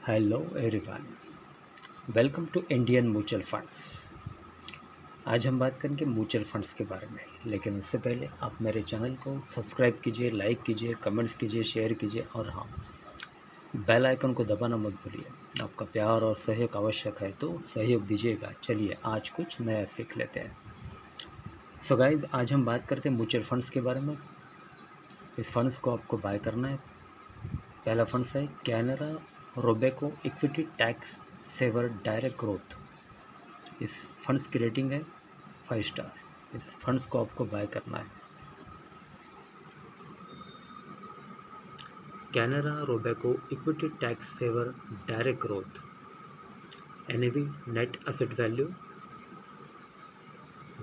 Hello everyone, welcome to Indian mutual funds. आज हम बात करेंगे म्यूचुअल फंड्स के बारे में, लेकिन उससे पहले आप मेरे चैनल को सब्सक्राइब कीजिए, लाइक कीजिए, कमेंट्स कीजिए, शेयर कीजिए और हाँ, बेल आइकन को दबाना मत भूलिए। आपका प्यार और सहयोग आवश्यक है, तो सहयोग दीजिएगा। चलिए आज कुछ नया सीख लेते हैं। सो गाइज, आज हम बात करते हैं म्यूचुअल फंड्स के बारे में। इस फंड्स को आपको बाय करना है। पहला फंड्स है Canara Robeco equity tax saver direct growth. इस फंड्स की रेटिंग है 5 स्टार। इस फंड्स को आपको बाय करना है। Canara Robeco equity tax saver direct growth, NAV net asset value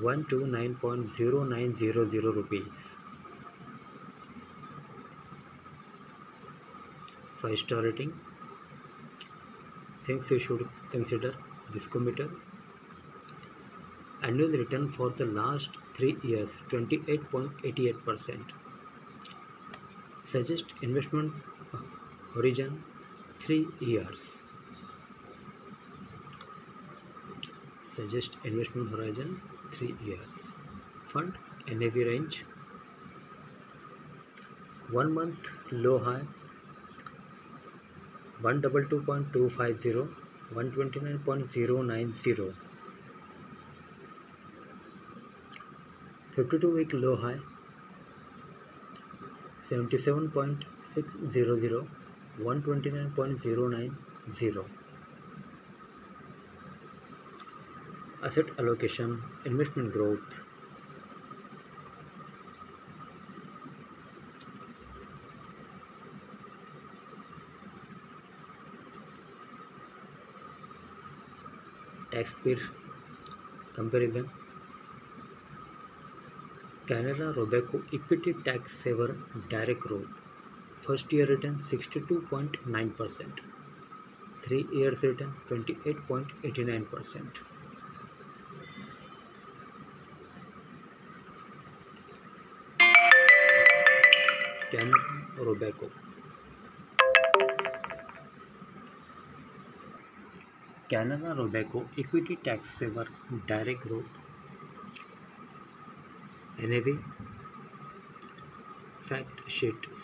129.0900 rupees, 5 star rating. Things you should consider: risk meter, annual return for the last 3 years 28.88%. Suggest investment horizon 3 years. Suggest investment horizon 3 years. Fund NAV range: 1 month low high 122.250, 129.090. 52-week low high 77.600, 129.090. Asset allocation, investment growth. Tax peer comparison. Canara Robeco equity tax saver direct growth. First year return 62.9%. 3 years return 28.89%. Canara Robeco. Canara Robeco equity tax saver direct growth, NAV fact sheets.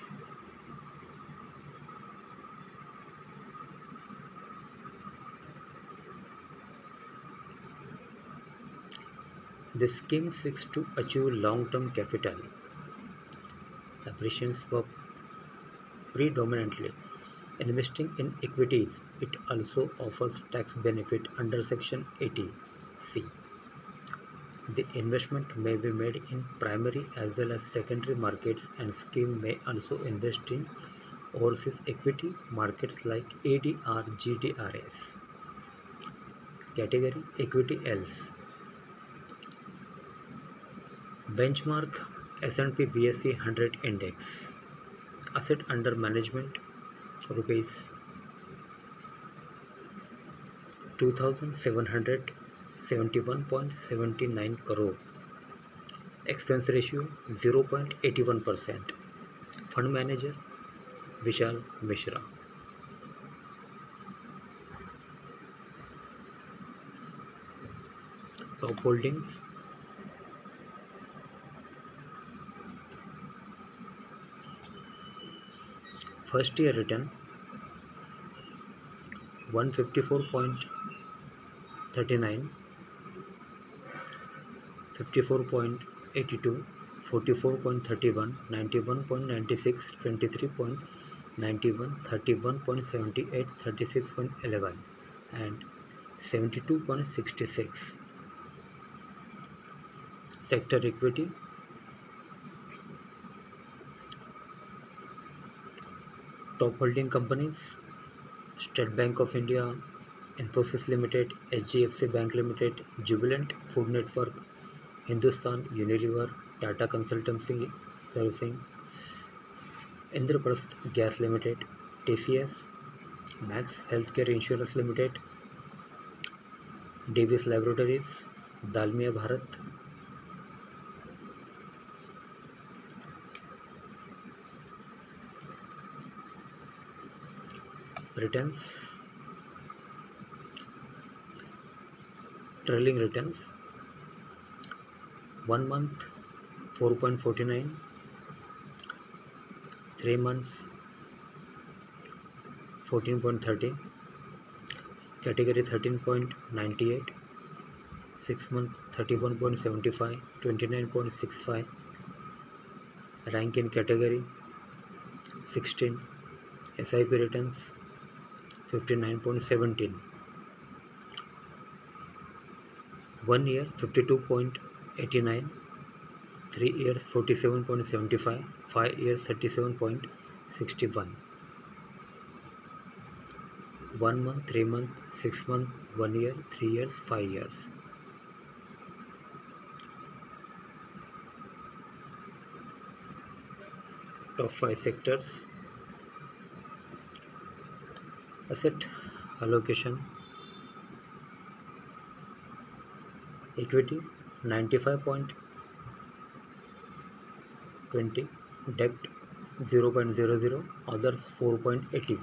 The scheme seeks to achieve long-term capital appreciation for predominantly investing in equities. It also offers tax benefit under Section 80C. The investment may be made in primary as well as secondary markets, and scheme may also invest in overseas equity markets like ADR, GDRS. Category Equity else. Benchmark S&P BSE 100 Index. Asset under management rupees 2,771.79 crore. Expense ratio 0.81%. Fund manager Vishal Mishra. Top holdings: first year return 154.39, 54.82, 44.31, 91.96, 23.91, 31.78, 36.11 and 72.66. Sector equity: top holding companies: State Bank of India, Infosys Limited, HDFC Bank Limited, Jubilant Food Network, Hindustan Unilever, Tata Consultancy Servicing, Indraprasth Gas Limited, TCS, Max Healthcare Insurance Limited, Davis Laboratories, Dalmia Bharat. Returns: trailing returns: 1 month 4.49, 3 months 14.30, category 13.98, 6 month 31.75, 29.65, rank in category 16, SIP returns 59.17, 1 year 52.89, 3 years 47.75, 5 years 37.61, 1 month, 3 month, 6 month, 1 year, 3 years, 5 years. Top 5 sectors. Asset allocation: equity 95.20, debt 0.00, others 4.80.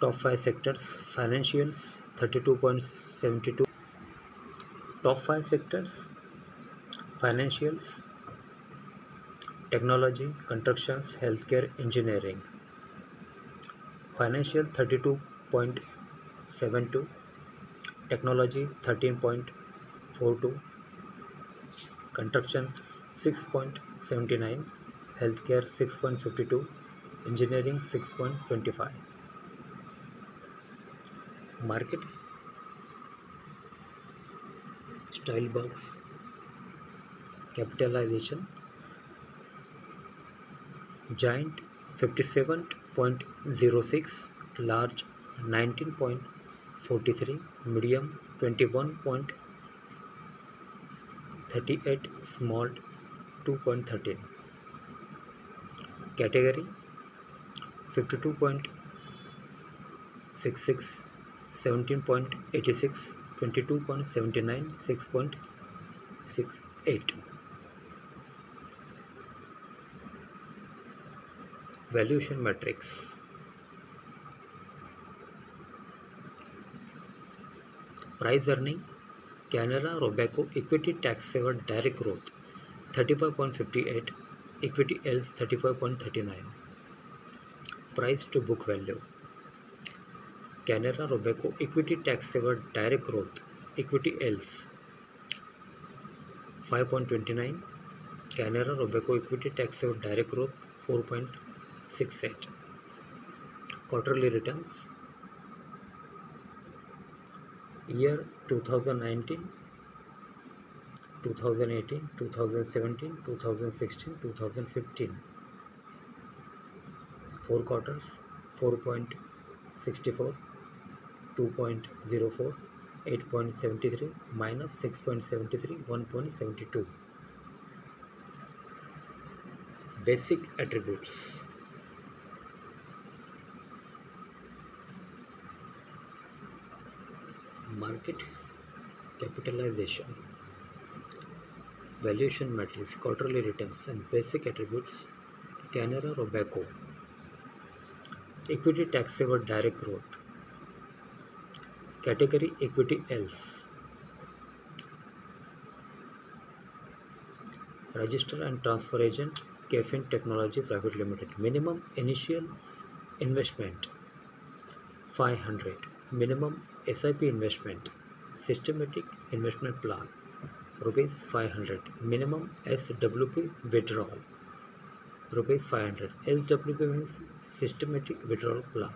Top 5 sectors. Financials 32.72. Top 5 sectors: financials, technology, constructions, healthcare, engineering. Financial 32.72, technology 13.42, construction 6.79, healthcare 6.52, engineering 6.25. Market: style box, capitalization, giant 57.06, large 19.43, medium 21.38, small 2.13. Category 52.66, 17.86, 22.79, 6.68. Valuation matrix: price earning, Canara Robeco equity tax saver direct growth 35.58, equity else 35.39. Price to book value: Canara Robeco equity tax saver direct growth, equity else 5.29, Canara Robeco equity tax saver direct growth 4.68. Quarterly returns: year 2019, 2018, 2017, 2016, 2015. 4 quarters: 4.64, 2.04, 8.73, minus 6.73, 1.72. Basic attributes: market capitalization, valuation matrix, quarterly returns, and basic attributes. Canara Robeco equity tax saver direct growth, category equity else, register and transfer agent KFin Technology Private Limited. Minimum initial investment 500, minimum SIP investment, systematic investment plan rupees 500, minimum SWP withdrawal rupees 500. SWP means systematic withdrawal plan.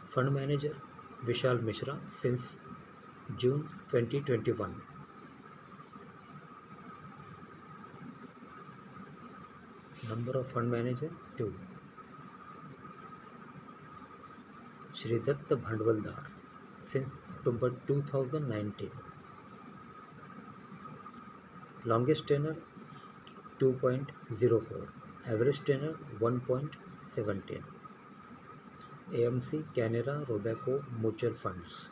Fund manager Vishal Mishra since June 2021. Number of fund manager 2. Shridatta Bhandwaldar since October 2019. Longest tenure 2.04, average tenure 1.17. AMC Canara Robeco Mutual Funds.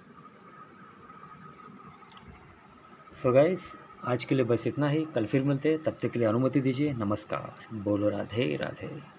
So guys, आज के लिए बस इतना ही, कल फिर मिलते हैं, तब तक के लिए अनुमति दीजिए, नमस्कार, बोलो राधे राधे।